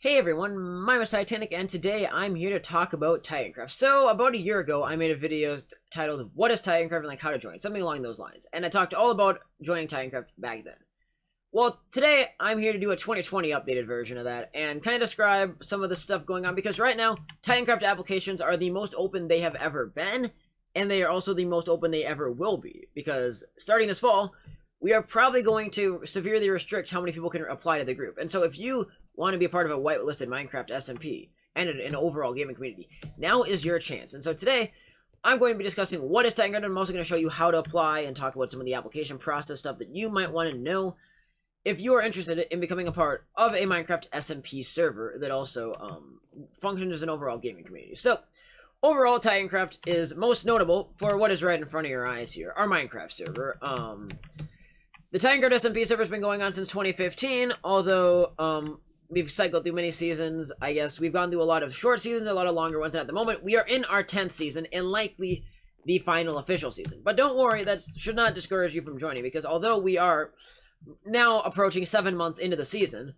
Hey everyone, my name is Titanic, and today I'm here to talk about Titancraft. So, about a year ago, I made a video titled, What is Titancraft and like how to join, something along those lines. And I talked all about joining Titancraft back then. Well, today, I'm here to do a 2020 updated version of that, and kind of describe some of the stuff going on, because right now, Titancraft applications are the most open they have ever been, and they are also the most open they ever will be, because starting this fall, we are probably going to severely restrict how many people can apply to the group. And so if you want to be a part of a whitelisted Minecraft SMP and an overall gaming community, now is your chance. And so today, I'm going to be discussing what is Titancraft, and I'm also going to show you how to apply and talk about some of the application process stuff that you might want to know if you are interested in becoming a part of a Minecraft SMP server that also functions as an overall gaming community. So, overall, Titancraft is most notable for what is right in front of your eyes here, our Minecraft server. The Titancraft SMP server has been going on since 2015, although we've cycled through many seasons. I guess we've gone through a lot of short seasons, a lot of longer ones, and at the moment we are in our 10th season and likely the final official season. But don't worry, that should not discourage you from joining, because although we are now approaching 7 months into the season,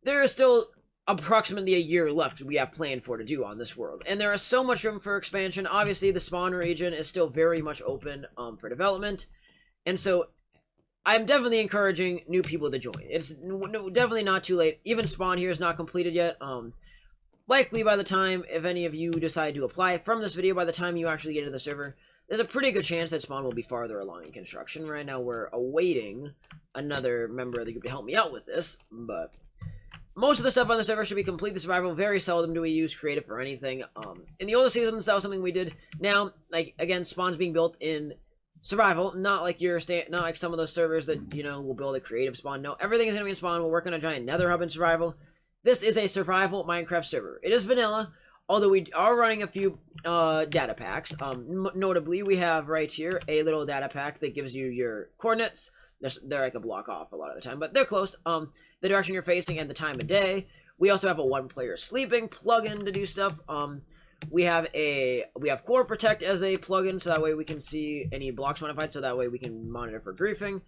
there is still approximately a year left we have planned for to do on this world, and there is so much room for expansion. Obviously, the spawn region is still very much open for development, and so I'm definitely encouraging new people to join. It's definitely not too late. Even spawn here is not completed yet. Likely by the time, if any of you decide to apply from this video, by the time you actually get to the server, there's a pretty good chance that spawn will be farther along in construction. Right now, we're awaiting another member of the group to help me out with this, but most of the stuff on the server should be complete the survival. Very seldom do we use creative for anything. In the older seasons, that was something we did. Now, like, again, spawn's being built in survival, not like not like some of those servers that, you know, will build a creative spawn. No, everything is going to be in spawn. We'll work on a giant nether hub in survival. This is a survival Minecraft server. It is vanilla, although we are running a few data packs. Notably, we have right here a little data pack that gives you your coordinates. They're like a block off a lot of the time, but they're close. The direction you're facing and the time of day. We also have a one-player sleeping plugin to do stuff. We have Core Protect as a plugin, so that way we can see any blocks modified, so that way we can monitor for griefing.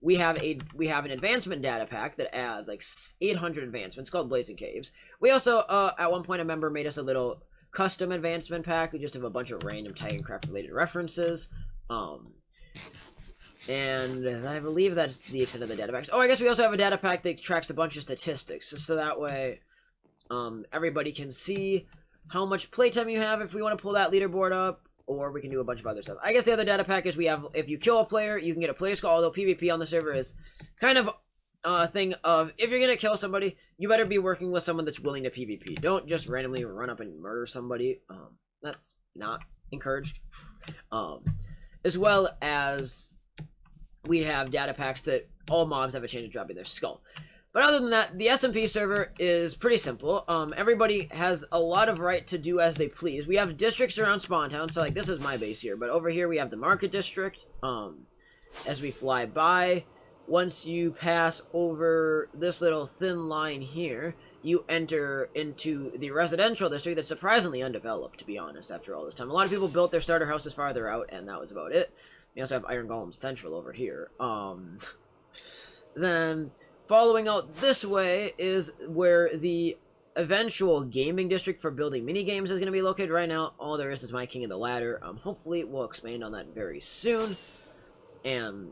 We have an advancement data pack that adds like 800 advancements called Blazing Caves. We also at one point a member made us a little custom advancement pack. We just have a bunch of random Titancraft related references. And I believe that's the extent of the data packs. Oh, I guess we also have a data pack that tracks a bunch of statistics, so that way everybody can see how much playtime you have if we want to pull that leaderboard up, or we can do a bunch of other stuff. I guess the other data pack is we have, if you kill a player, you can get a player score, although PvP on the server is kind of a thing of, if you're going to kill somebody, you better be working with someone that's willing to PvP. Don't just randomly run up and murder somebody. That's not encouraged. As well as we have data packs that all mobs have a chance of dropping their skull. But other than that, the SMP server is pretty simple. Everybody has a lot of right to do as they please. We have districts around Spawn Town, so like this is my base here. But over here we have the Market District. As we fly by, once you pass over this little thin line here, you enter into the Residential District that's surprisingly undeveloped, to be honest, after all this time. A lot of people built their starter houses farther out, and that was about it. We also have Iron Golem Central over here. Then following out this way is where the eventual gaming district for building mini games is going to be located. Right now, all there is my King of the Ladder. Hopefully, we'll expand on that very soon. And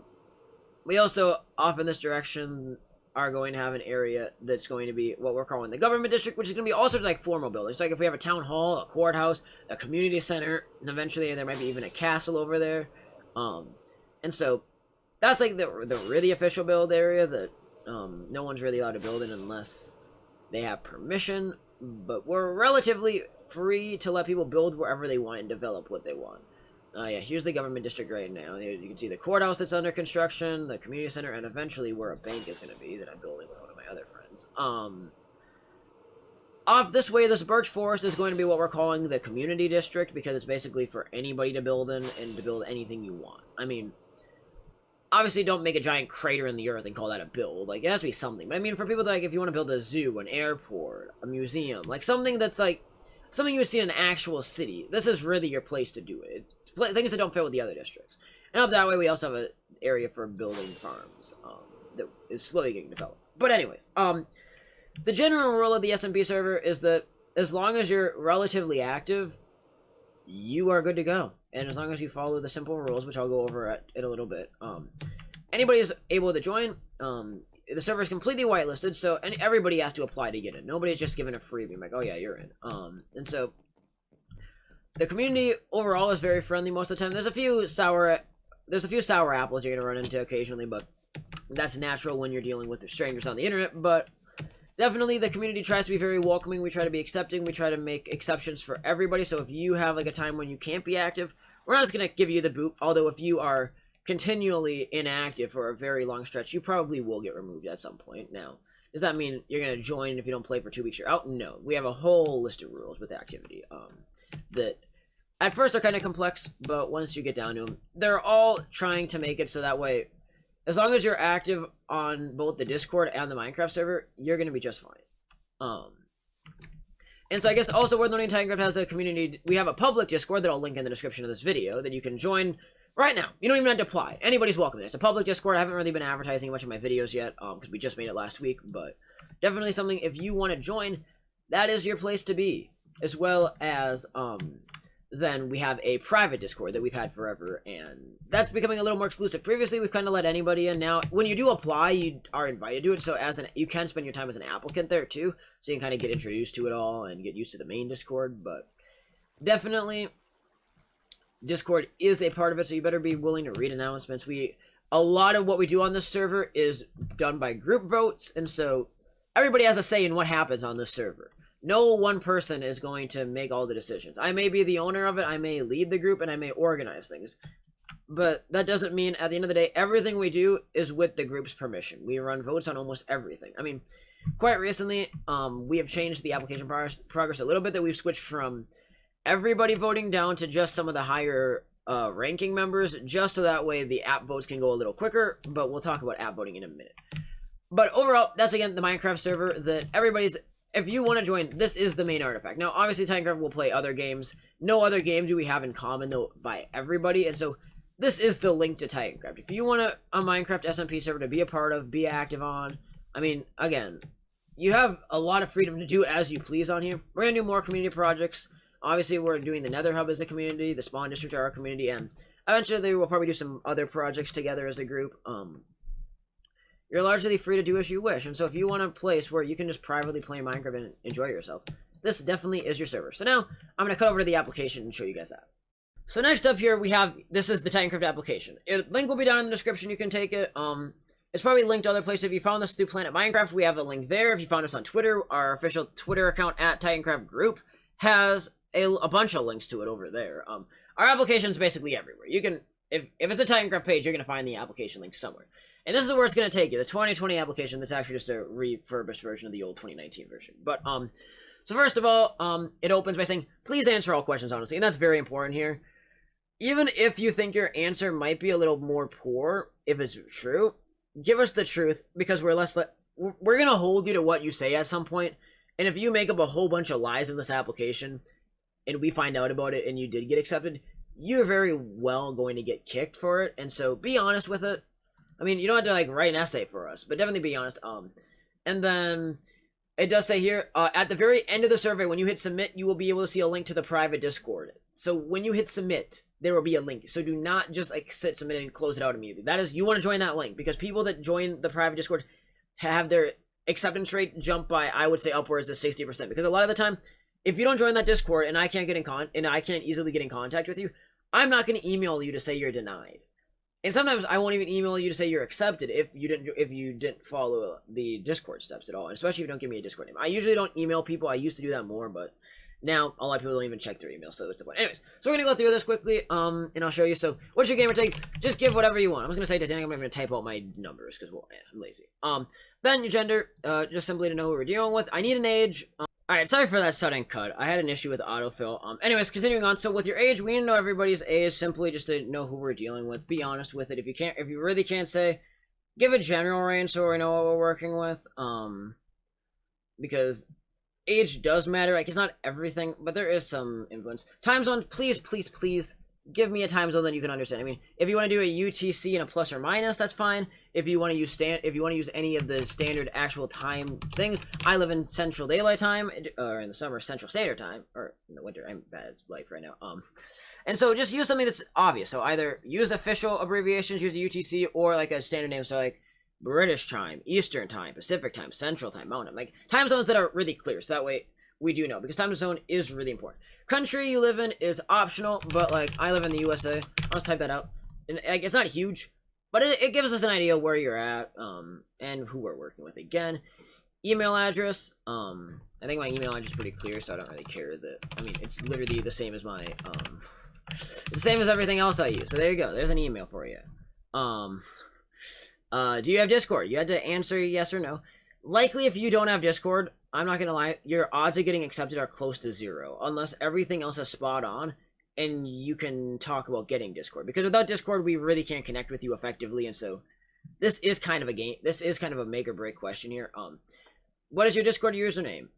we also, off in this direction, are going to have an area that's going to be what we're calling the government district, which is going to be all sorts of like formal buildings. Like if we have a town hall, a courthouse, a community center, and eventually there might be even a castle over there. And so that's like the really official build area that no one's really allowed to build in unless they have permission, but we're relatively free to let people build wherever they want and develop what they want. Yeah, here's the government district right now. You can see the courthouse that's under construction, the community center, and eventually where a bank is going to be that I'm building with one of my other friends. Off this way, this birch forest is going to be what we're calling the community district, because it's basically for anybody to build in and to build anything you want. I mean, obviously, don't make a giant crater in the earth and call that a build. Like, it has to be something. But I mean, for people that, like, if you want to build a zoo, an airport, a museum, like, something that's, like, something you would see in an actual city, this is really your place to do it. It's things that don't fit with the other districts. And up that way, we also have an area for building farms that is slowly getting developed. But anyways, the general rule of the SMP server is that as long as you're relatively active, you are good to go. And as long as you follow the simple rules, which I'll go over in a little bit, anybody is able to join. The server is completely whitelisted, so everybody has to apply to get in. Nobody's just given a freebie, like, oh yeah, you're in. And so the community overall is very friendly most of the time. There's a few sour apples you're gonna run into occasionally, but that's natural when you're dealing with strangers on the internet. But definitely the community tries to be very welcoming. We try to be accepting. We try to make exceptions for everybody. So if you have like a time when you can't be active, we're not just gonna give you the boot. Although if you are continually inactive for a very long stretch, you probably will get removed at some point. Now, does that mean you're gonna join if you don't play for 2 weeks you're out? No. We have a whole list of rules with activity that at first are kind of complex, but once you get down to them, they're all trying to make it so that way, as long as you're active on both the Discord and the Minecraft server, you're gonna be just fine. And so I guess also worth noting, Titancraft has a community. We have a public Discord that I'll link in the description of this video that you can join right now. You don't even have to apply. Anybody's welcome there. It's a public Discord. I haven't really been advertising much of my videos yet, because we just made it last week, but definitely something, if you want to join, that is your place to be. As well as, then we have a private Discord that we've had forever, and that's becoming a little more exclusive. Previously, we've kind of let anybody in. Now, when you do apply, you are invited to it, so you can spend your time as an applicant there, too, so you can kind of get introduced to it all and get used to the main Discord, but definitely Discord is a part of it, so you better be willing to read announcements. A lot of what we do on this server is done by group votes, and so everybody has a say in what happens on this server. No one person is going to make all the decisions. I may be the owner of it, I may lead the group, and I may organize things. But that doesn't mean, at the end of the day, everything we do is with the group's permission. We run votes on almost everything. I mean, quite recently, we have changed the application progress a little bit, that we've switched from everybody voting down to just some of the higher ranking members, just so that way the app votes can go a little quicker, but we'll talk about app voting in a minute. But overall, that's again the Minecraft server that if you want to join, this is the main artifact. Now, obviously, Titancraft will play other games. No other game do we have in common, though, by everybody, and so this is the link to Titancraft. If you want a Minecraft SMP server to be a part of, be active on, I mean, again, you have a lot of freedom to do as you please on here. We're going to do more community projects. Obviously, we're doing the Nether Hub as a community, the Spawn District are our community, and eventually we'll probably do some other projects together as a group. You're largely free to do as you wish, and so if you want a place where you can just privately play Minecraft and enjoy yourself, this definitely is your server. So now, I'm going to cut over to the application and show you guys that. So next up here, this is the Titancraft application. Link will be down in the description, you can take it. It's probably linked to other places. If you found us through Planet Minecraft, we have a link there. If you found us on Twitter, our official Twitter account at Titancraft Group has a bunch of links to it over there. Our application is basically everywhere. You can, if it's a Titancraft page, you're going to find the application link somewhere. And this is where it's going to take you, the 2020 application that's actually just a refurbished version of the old 2019 version. But, so first of all, it opens by saying, please answer all questions honestly, and that's very important here. Even if you think your answer might be a little more poor, if it's true, give us the truth, because we're going to hold you to what you say at some point. And if you make up a whole bunch of lies in this application, and we find out about it and you did get accepted, you're very well going to get kicked for it, and so be honest with it. I mean, you don't have to, write an essay for us, but definitely be honest. And then, it does say here, at the very end of the survey, when you hit submit, you will be able to see a link to the private Discord. So, when you hit submit, there will be a link. So, do not just, hit submit and close it out immediately. That is, you want to join that link, because people that join the private Discord have their acceptance rate jump by, I would say, upwards of 60%. Because a lot of the time, if you don't join that Discord, and I can't easily get in contact with you, I'm not going to email you to say you're denied. And sometimes I won't even email you to say you're accepted if you didn't follow the Discord steps at all, and especially if you don't give me a Discord name. I usually don't email people. I used to do that more, but now a lot of people don't even check their email, so that's the point. Anyways, so we're gonna go through this quickly, and I'll show you. So, what's your gamer tag? Just give whatever you want. I'm just gonna say Titanic. I'm not gonna type out my numbers because I'm lazy. Then your gender, just simply to know who we're dealing with. I need an age. Alright, sorry for that sudden cut. I had an issue with autofill. Anyways, continuing on. So with your age, we need to know everybody's age simply just to know who we're dealing with. Be honest with it. If you really can't say, give a general range so we know what we're working with. Because age does matter. It's not everything, but there is some influence. Time zone, please give me a time zone that you can understand. I mean, if you want to do a UTC and a plus or minus, that's fine. If you want to use any of the standard actual time things, I live in Central Daylight Time, or in the summer Central Standard Time, or in the winter. I'm bad at life right now. And so just use something that's obvious. So either use official abbreviations, use a UTC, or like a standard name. So like British time, Eastern time, Pacific time, Central time, Mountain, like time zones that are really clear. So that way we do know, because time zone is really important. Country you live in is optional, but like I live in the USA. I'll just type that out. And like, it's not huge, but it gives us an idea where you're at, and who we're working with. Again, email address. I think my email address is pretty clear, so I don't really care that. I mean, it's literally the same as my the same as everything else I use. So there you go. There's an email for you. Do you have Discord? You had to answer yes or no. Likely, if you don't have Discord, I'm not gonna lie, your odds of getting accepted are close to 0, unless everything else is spot on, and you can talk about getting Discord. Because without Discord, we really can't connect with you effectively, and so this is kind of a game. This is kind of a make or break question here. What is your Discord username?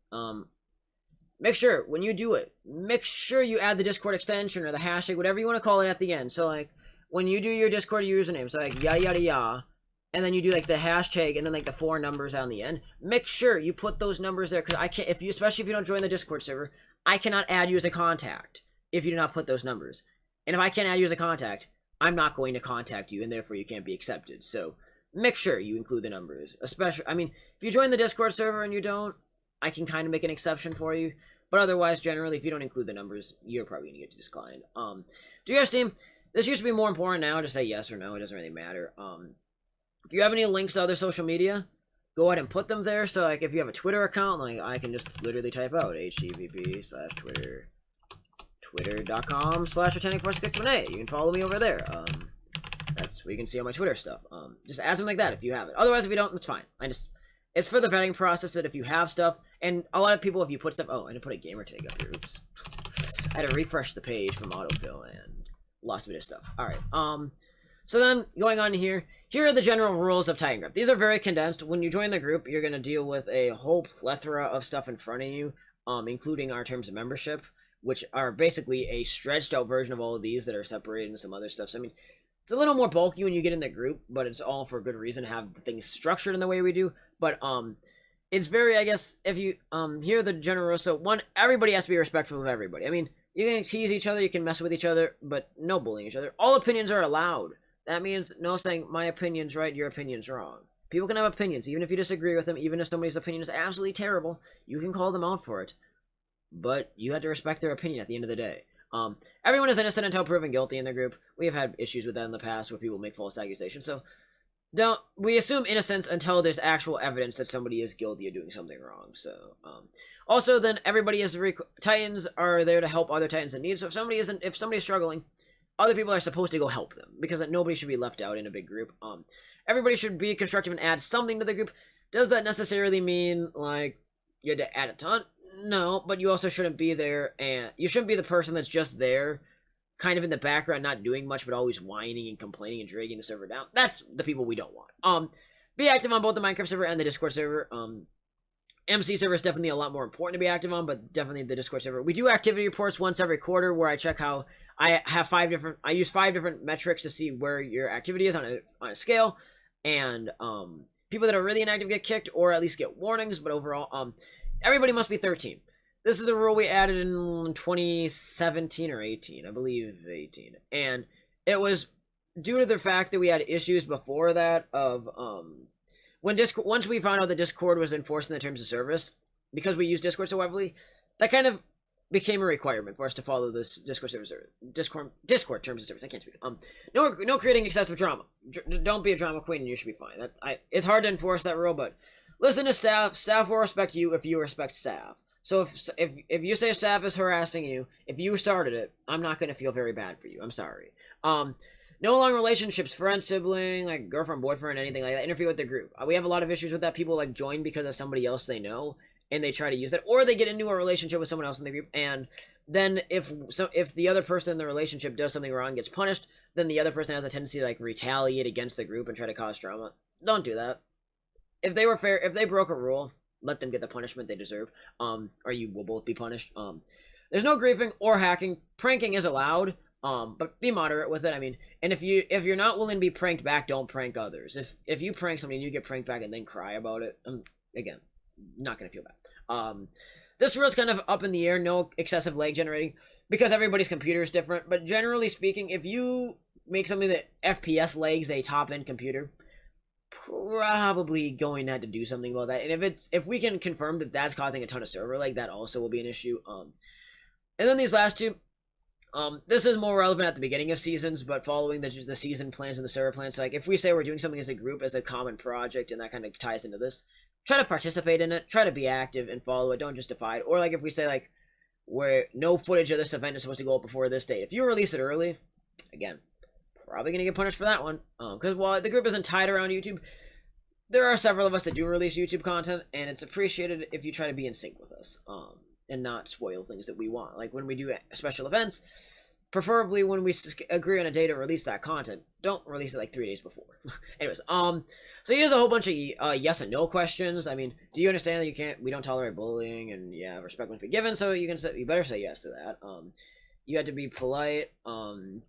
Make sure when you do it, make sure you add the Discord extension or the hashtag, whatever you want to call it, at the end. So like when you do your Discord username, so like yada yada yada. And then you do like the hashtag and then like the 4 numbers on the end. Make sure you put those numbers there, because I can't, especially if you don't join the Discord server, I cannot add you as a contact if you do not put those numbers. And if I can't add you as a contact, I'm not going to contact you, and therefore you can't be accepted. So make sure you include the numbers. Especially, I mean, if you join the Discord server and you don't, I can kind of make an exception for you. But otherwise, generally, if you don't include the numbers, you're probably going to get declined. Do you have Steam? This used to be more important. Now just say yes or no. It doesn't really matter. If you have any links to other social media, go ahead and put them there. So like if you have a Twitter account, like I can just literally type out http:/Twitter twitter.com/attending4618. You can follow me over there. That's where you can see all my Twitter stuff. Just add something like that if you have it. Otherwise, if you don't, that's fine. It's for the vetting process that if you have stuff, and a lot of people, if you put stuff, oh, I didn't put a gamer tag up here. Oops. I had to refresh the page from autofill and lost a bit of stuff. All right. So then, going on here are the general rules of Titancraft. These are very condensed. When you join the group, you're going to deal with a whole plethora of stuff in front of you, including our terms of membership, which are basically a stretched out version of all of these that are separated into some other stuff. So, I mean, it's a little more bulky when you get in the group, but it's all for good reason to have things structured in the way we do. But, it's very, I guess, if you, here are the general rules. So, 1, everybody has to be respectful of everybody. I mean, you can tease each other, you can mess with each other, but no bullying each other. All opinions are allowed. That means no saying, my opinion's right, your opinion's wrong. People can have opinions, even if you disagree with them, even if somebody's opinion is absolutely terrible, you can call them out for it. But you have to respect their opinion at the end of the day. Everyone is innocent until proven guilty in the group. We have had issues with that in the past where people make false accusations, so we assume innocence until there's actual evidence that somebody is guilty of doing something wrong. So, also then everybody is, Titans are there to help other Titans in need, so if somebody's struggling, other people are supposed to go help them, because nobody should be left out in a big group. Everybody should be constructive and add something to the group. Does that necessarily mean, like, you had to add a ton? No, but you also shouldn't be there, and you shouldn't be the person that's just there, kind of in the background, not doing much, but always whining and complaining and dragging the server down. That's the people we don't want. Be active on both the Minecraft server and the Discord server. MC server is definitely a lot more important to be active on, but definitely the Discord server. We do activity reports once every quarter where I check how I use 5 different metrics to see where your activity is on a scale, and people that are really inactive get kicked or at least get warnings, but overall, everybody must be 13. This is the rule we added in 2017 or 18, I believe 18, and it was due to the fact that we had issues before that of once we found out that Discord was enforcing the terms of service, because we use Discord so heavily, that kind of became a requirement for us to follow this Discord terms of service. I can't speak. No creating excessive drama. Don't be a drama queen, and you should be fine. It's hard to enforce that rule, but listen to staff. Staff will respect you if you respect staff. So if you say staff is harassing you, if you started it, I'm not going to feel very bad for you. I'm sorry. No long relationships, friend, sibling, like girlfriend, boyfriend, anything like that, interfere with the group. We have a lot of issues with that. People like join because of somebody else they know, and they try to use that, or they get into a relationship with someone else in the group, and then if the other person in the relationship does something wrong, gets punished, then the other person has a tendency to like retaliate against the group and try to cause drama. Don't do that. If they were fair, if they broke a rule, let them get the punishment they deserve. Or you will both be punished. There's no griefing or hacking. Pranking is allowed, But be moderate with it. I mean, and if you're not willing to be pranked back, don't prank others. If you prank somebody and you get pranked back and then cry about it, again, not gonna feel bad. This rule is kind of up in the air. No excessive lag generating because everybody's computer is different. But generally speaking, if you make something that FPS lags a top-end computer, probably going to have to do something about that. And if we can confirm that that's causing a ton of server lag, that also will be an issue. And then these last two. This is more relevant at the beginning of seasons, but following the season plans and the server plans. So, like, if we say we're doing something as a group, as a common project, and that kind of ties into this, try to participate in it, try to be active and follow it, don't just defy it. Or, like, if we say, like, where no footage of this event is supposed to go up before this date. If you release it early, again, probably going to get punished for that one. Because while the group isn't tied around YouTube, there are several of us that do release YouTube content, and it's appreciated if you try to be in sync with us. And not spoil things that we want. Like when we do special events, preferably when we agree on a day to release that content, don't release it like 3 days before. Anyways, so here's a whole bunch of yes and no questions. I mean, do you understand that we don't tolerate bullying, and yeah, respect must be given, so you better say yes to that. You have to be polite, and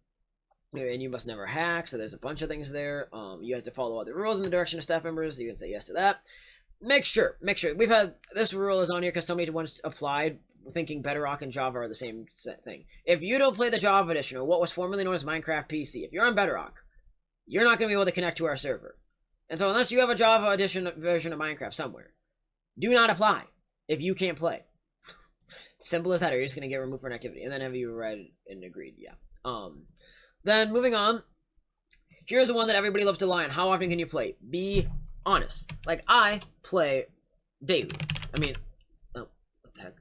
you must never hack, so there's a bunch of things there. You have to follow all the rules in the direction of staff members, so you can say yes to that. Make sure. We've had this rule is on here because somebody once applied thinking Bedrock and Java are the same thing. If you don't play the Java edition or what was formerly known as Minecraft PC, if you're on Bedrock, you're not going to be able to connect to our server. And so unless you have a Java edition version of Minecraft somewhere, do not apply if you can't play. Simple as that, or you're just going to get removed for an activity. And then have you read and agreed? Yeah. Then moving on, here's the one that everybody loves to lie on. How often can you play? Be honest. Like, I play daily. I mean, oh, what the heck?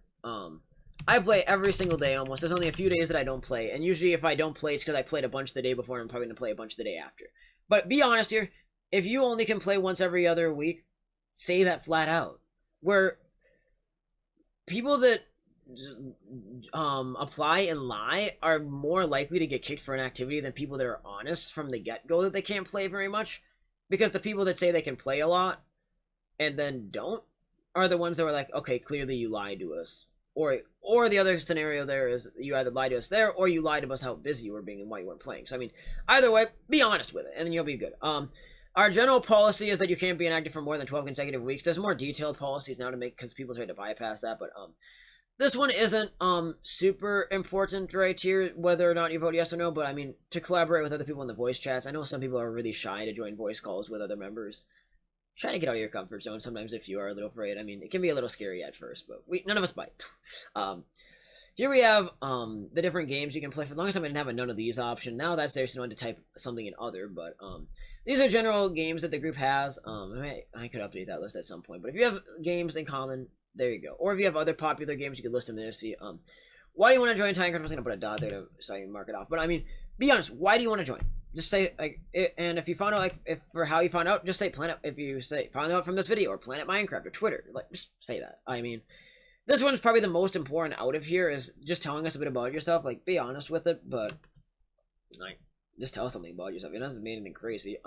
I play every single day almost. There's only a few days that I don't play, and usually if I don't play, it's because I played a bunch the day before, and I'm probably going to play a bunch the day after. But be honest here, if you only can play once every other week, say that flat out. Where people that apply and lie are more likely to get kicked for an activity than people that are honest from the get-go that they can't play very much. Because the people that say they can play a lot and then don't are the ones that were like, okay, clearly you lied to us. Or the other scenario there is you either lied to us there or you lied to us how busy you were being and why you weren't playing. So, I mean, either way, be honest with it and then you'll be good. Our general policy is that you can't be inactive for more than 12 consecutive weeks. There's more detailed policies now to make because people try to bypass that, but this one isn't super important right here, whether or not you vote yes or no, but I mean, to collaborate with other people in the voice chats. I know some people are really shy to join voice calls with other members. Try to get out of your comfort zone sometimes if you are a little afraid. I mean, it can be a little scary at first, but none of us bite. Here we have the different games you can play. For the longest time I didn't have a none of these option. Now that's there, so I want to type something in other, but these are general games that the group has. I could update that list at some point, but if you have games in common, there you go. Or if you have other popular games, you could list them there. See, why do you want to join Titancraft? I'm just gonna put a dot there so I can mark it off. But I mean, be honest. Why do you want to join? Just say like, and if you found out if for how you found out, just say Planet. If you say found out from this video or Planet Minecraft or Twitter, like just say that. I mean, this one's probably the most important out of here is just telling us a bit about yourself. Like, be honest with it, but like, just tell us something about yourself. It doesn't mean anything crazy.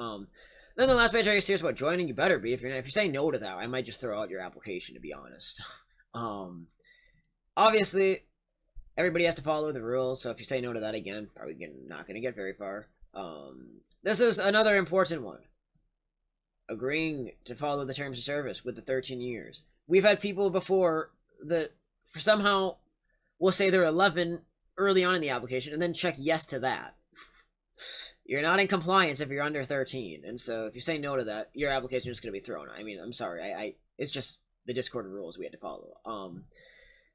Then the last page, are you serious about joining? You better be. If you say no to that, I might just throw out your application, to be honest. Obviously, everybody has to follow the rules, so if you say no to that again, probably not going to get very far. This is another important one. Agreeing to follow the terms of service with the 13 years. We've had people before that somehow will say they're 11 early on in the application and then check yes to that. You're not in compliance if you're under 13, and so if you say no to that, your application is going to be thrown. I mean, I'm sorry, it's just the Discord rules we had to follow.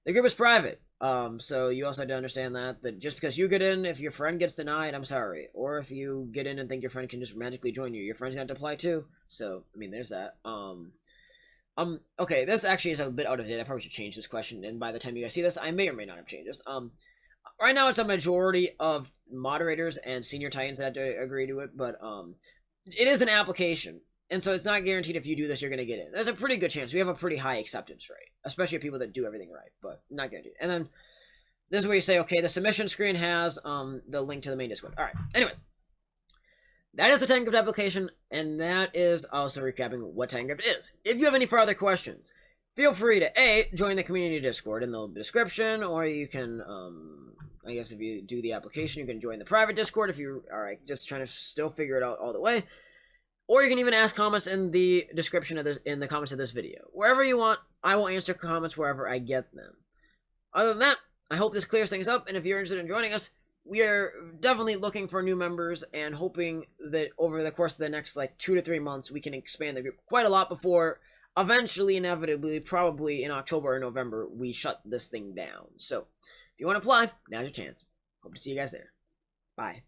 The group is private, so you also have to understand that just because you get in, if your friend gets denied, I'm sorry. Or if you get in and think your friend can just magically join you, your friend's going to apply too. So, I mean, there's that. Okay, this actually is a bit out of date. I probably should change this question, and by the time you guys see this, I may or may not have changed this. Right now it's a majority of moderators and senior titans that have to agree to it, but it is an application, and so it's not guaranteed if you do this you're going to get in. There's a pretty good chance. We have a pretty high acceptance rate, especially people that do everything right, but not guaranteed. And then this is where you say, okay, the submission screen has the link to the main Discord. Alright, anyways. That is the Titancraft application, and that is also recapping what Titancraft is. If you have any further questions, feel free to join the community Discord in the description, or you can I guess if you do the application, you can join the private Discord if you are just trying to still figure it out all the way. Or you can even ask comments in the description of this, in the comments of this video. Wherever you want, I will answer comments wherever I get them. Other than that, I hope this clears things up, and if you're interested in joining us, we are definitely looking for new members and hoping that over the course of the next 2 to 3 months, we can expand the group quite a lot before eventually, inevitably, probably in October or November, we shut this thing down. So, if you want to apply, now's your chance. Hope to see you guys there. Bye.